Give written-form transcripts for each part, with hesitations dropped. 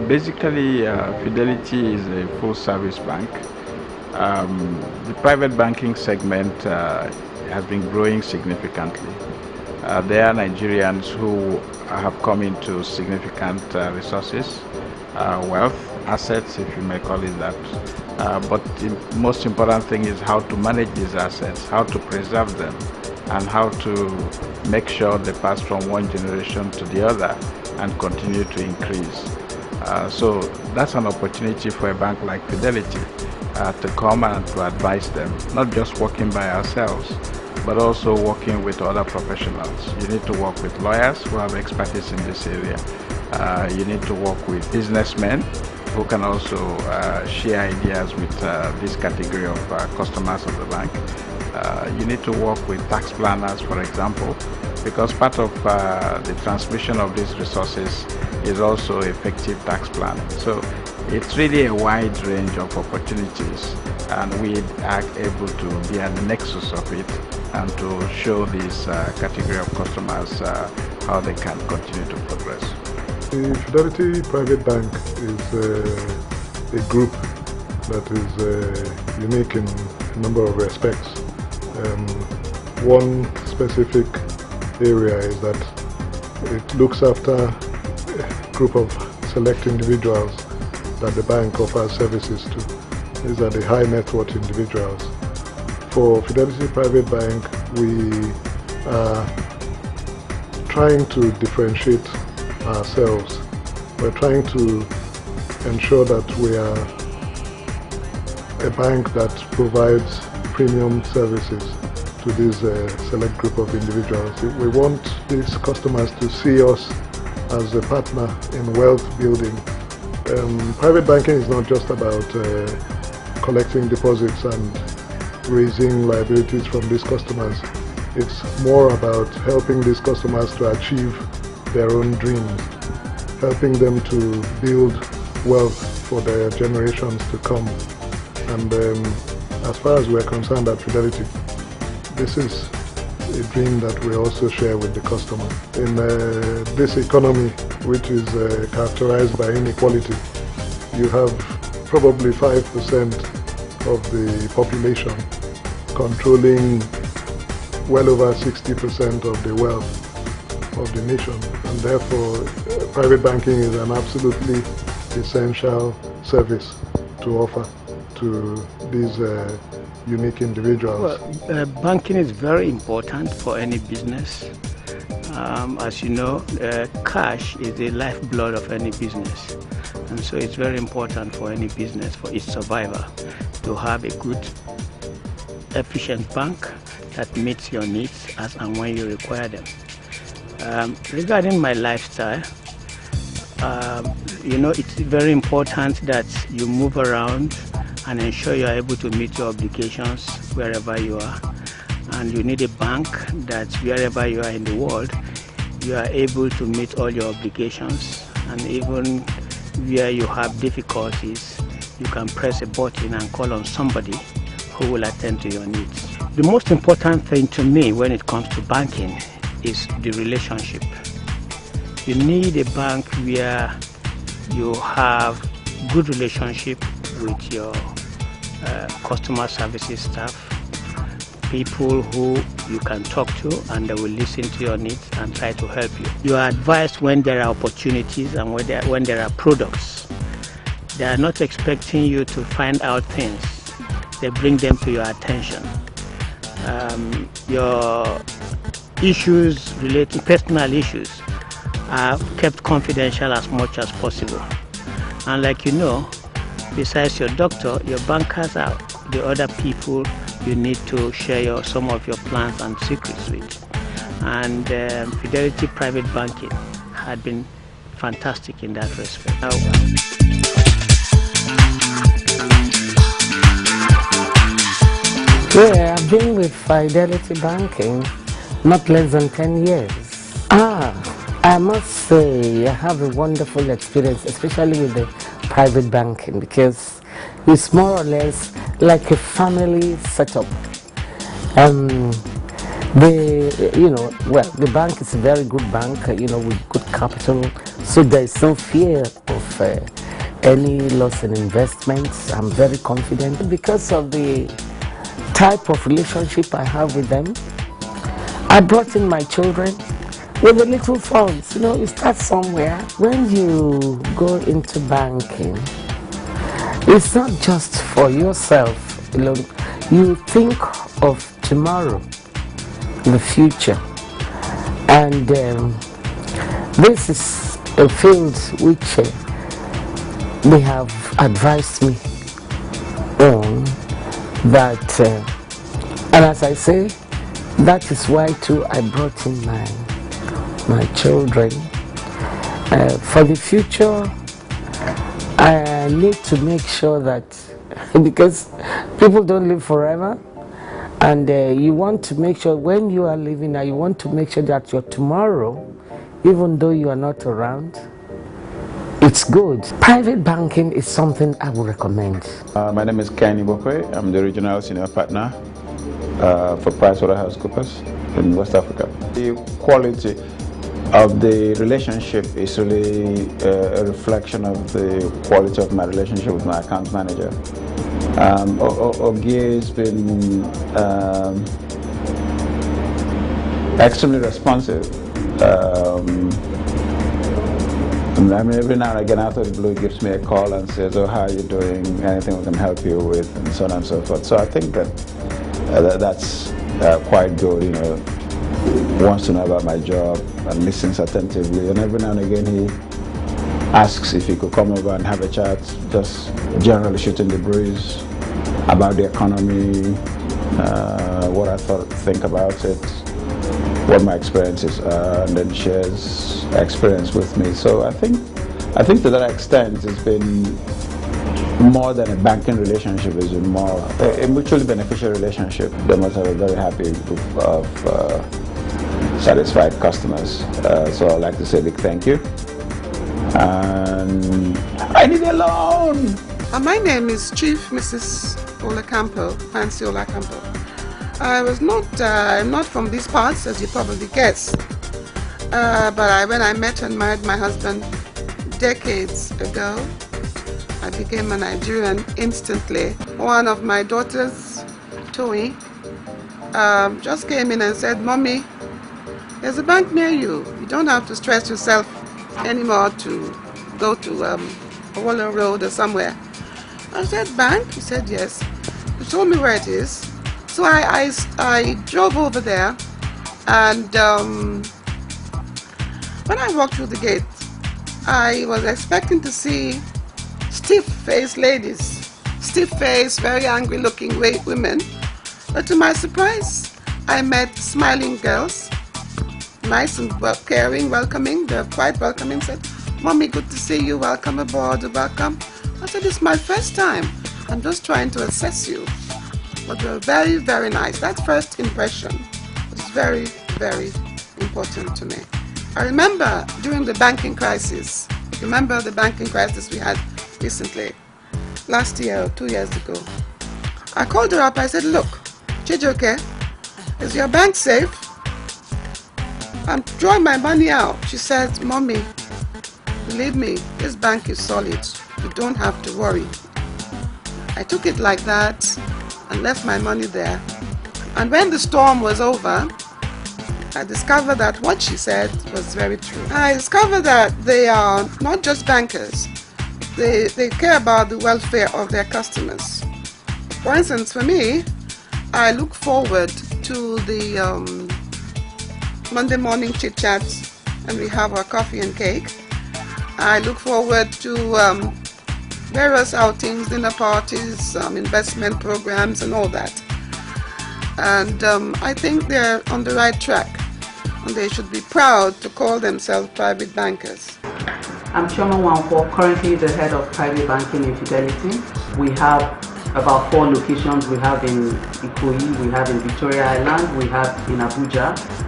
Basically, Fidelity is a full-service bank. The private banking segment has been growing significantly. There are Nigerians who have come into significant resources, wealth, assets, if you may call it that. But the most important thing is how to manage these assets, how to preserve them, and how to make sure they pass from one generation to the other and continue to increase. So that's an opportunity for a bank like Fidelity to come and to advise them, not just working by ourselves, but also working with other professionals. You need to work with lawyers who have expertise in this area. You need to work with businessmen who can also share ideas with this category of customers of the bank. You need to work with tax planners, for example, because part of the transmission of these resources is also effective tax planning. So it's really a wide range of opportunities, and we are able to be at the nexus of it and to show this category of customers how they can continue to progress. The Fidelity Private Bank is a group that is unique in a number of respects. One specific area is that it looks after a group of select individuals that the bank offers services to. These are the high net worth individuals. For Fidelity Private Bank, we are trying to differentiate ourselves. We're trying to ensure that we are a bank that provides premium services to this select group of individuals. We want these customers to see us as a partner in wealth building. Private banking is not just about collecting deposits and raising liabilities from these customers. It's more about helping these customers to achieve their own dreams, helping them to build wealth for their generations to come. And as far as we're concerned at Fidelity, this is a dream that we also share with the customer. In this economy, which is characterized by inequality, you have probably 5% of the population controlling well over 60% of the wealth of the nation, and therefore private banking is an absolutely essential service to offer to these unique individuals. Well, banking is very important for any business. As you know, cash is the lifeblood of any business, and so it's very important for any business, for its survival, to have a good, efficient bank that meets your needs as and when you require them. Regarding my lifestyle, you know, it's very important that you move around and ensure you are able to meet your obligations wherever you are. And you need a bank that wherever you are in the world, you are able to meet all your obligations, and even where you have difficulties, you can press a button and call on somebody who will attend to your needs. The most important thing to me when it comes to banking is the relationship. You need a bank where you have good relationship with your customer services staff, people who you can talk to and they will listen to your needs and try to help you. You are advised when there are opportunities and when there are products. They are not expecting you to find out things. They bring them to your attention. Your issues relating personal issues are kept confidential as much as possible. And like you know, besides your doctor, your bankers are the other people you need to share some of your plans and secrets with. And Fidelity Private Banking had been fantastic in that respect. Yeah, I've been with Fidelity Banking not less than 10 years. I must say I have a wonderful experience, especially with the private banking, because it's more or less like a family setup. The bank is a very good bank, with good capital, So there is no fear of any loss in investments. I'm very confident because of the type of relationship I have with them. I brought in my children with the little funds. You know, you start somewhere. When you go into banking, it's not just for yourself alone. You think of tomorrow, the future. And this is a field which they have advised me on that, and as I say, that is why too I brought in my children. For the future, I need to make sure that, because people don't live forever, and you want to make sure when you are living now, you want to make sure that your tomorrow, even though you are not around, it's good. Private banking is something I would recommend. My name is Kenny Bokwe. I'm the regional senior partner for PricewaterhouseCoopers in West Africa. The quality of the relationship is really a reflection of the quality of my relationship with my account manager. Ogie has been extremely responsive. I mean, every now and again, out of the blue, he gives me a call and says, "Oh, how are you doing? Anything we can help you with?" and so on and so forth. So I think that that's quite good. You know, wants to know about my job and listens attentively. And every now and again, he asks if he could come over and have a chat, just generally shooting the breeze about the economy, what I think about it, what my experiences are, and then shares experience with me. So I think to that extent it's been more than a banking relationship. It's been more a mutually beneficial relationship. They must have a very happy group of satisfied customers. So I'd like to say a big thank you. And I need a loan. My name is Chief Mrs. Olacampo, Fancy Olacampo. I was I'm not from these parts, as you probably guess. But when I met and married my husband decades ago, I became a Nigerian instantly. One of my daughters, Toyi, just came in and said, "Mommy, there's a bank near you. You don't have to stress yourself anymore to go to Wallow Road or somewhere." I said, "Bank?" He said, "Yes." He told me where it is. So I drove over there, and when I walked through the gate, I was expecting to see stiff-faced ladies, stiff-faced, very angry-looking women. But to my surprise, I met smiling girls, nice and caring, welcoming. They're quite welcoming. Said, "Mommy, good to see you. Welcome aboard. Welcome." I said, "It's my first time. I'm just trying to assess you." But they were very, very nice. That first impression was very, very important to me. I remember during the banking crisis, remember the banking crisis we had recently, last year or 2 years ago. I called her up. I said, "Look, Chijoke, is your bank safe? I'm drawing my money out." She said, "Mommy, believe me, this bank is solid. You don't have to worry." I took it like that and left my money there. And when the storm was over, I discovered that what she said was very true. I discovered that they are not just bankers. They care about the welfare of their customers. For instance, for me, I look forward to the Monday morning chit-chat, and we have our coffee and cake. I look forward to various outings, dinner parties, investment programs, and all that. And I think they're on the right track, and they should be proud to call themselves private bankers. I'm Chioma Wanko, currently the head of private banking in Fidelity. We have about 4 locations. We have in Ikoyi, we have in Victoria Island, we have in Abuja,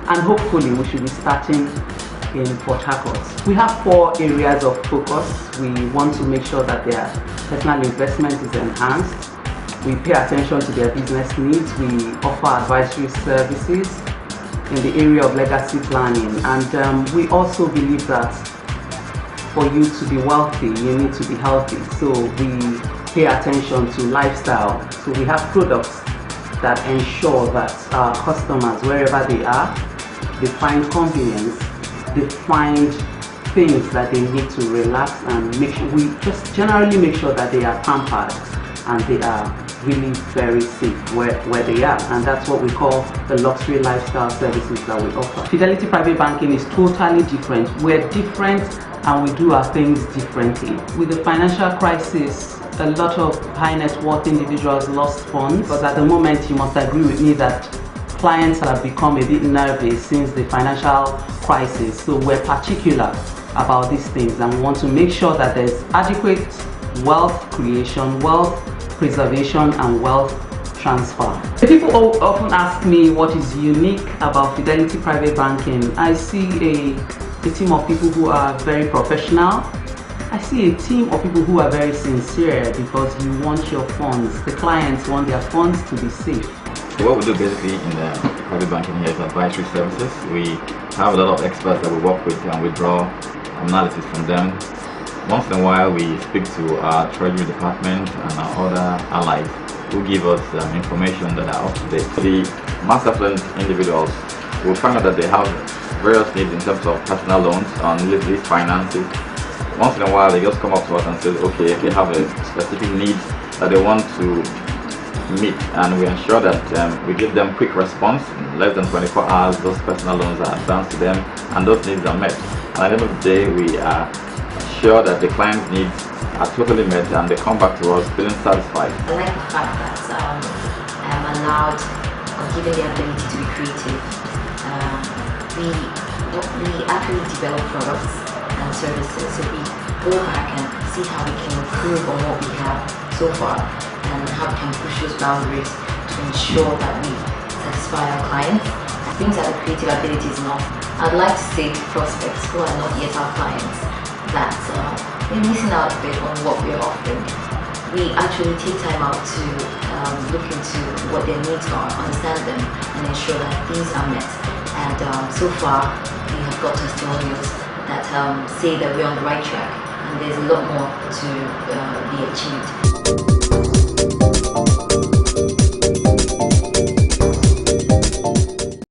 and hopefully we should be starting in Port Harcourt. We have 4 areas of focus. We want to make sure that their personal investment is enhanced. We pay attention to their business needs. We offer advisory services in the area of legacy planning, and we also believe that for you to be wealthy, you need to be healthy. So we pay attention to lifestyle. So we have products that ensure that our customers, wherever they are, they find convenience, they find things that they need to relax and make sure, we just generally make sure that they are pampered and they are really very safe where they are, and that's what we call the luxury lifestyle services that we offer. Fidelity Private Banking is totally different. We're different and we do our things differently. With the financial crisis, a lot of high net worth individuals lost funds, but at the moment you must agree with me that clients have become a bit nervous since the financial crisis. So we're particular about these things and we want to make sure that there's adequate wealth creation, wealth preservation and wealth transfer. People often ask me what is unique about Fidelity Private Banking. I see a team of people who are very professional. I see a team of people who are very sincere because you want your funds, the clients want their funds to be safe. What we do basically in the private banking here is advisory services. We have a lot of experts that we work with and we draw analysis from them. Once in a while we speak to our treasury department and our other allies who give us information that are up to date. The mass affluent individuals will find out that they have various needs in terms of personal loans and lease finances. Once in a while they just come up to us and say, okay, they have a specific need that they want to meet, and we ensure that we give them quick response. In less than 24 hours those personal loans are advanced to them and those needs are met. And at the end of the day we are sure that the client's needs are totally met and they come back to us feeling satisfied. I like the fact that I am allowed or given the ability to be creative. We actually develop products and services, so we go back and see how we can improve on what we have so far and how we can push those boundaries to ensure that we satisfy our clients. Things that the creative ability is not. I'd like to say to prospects who are not yet our clients that they're missing out a bit on what we're offering. We actually take time out to look into what their needs are, understand them, and ensure that these are met. And so far, we have got testimonials that say that we're on the right track, and there's a lot more to be achieved.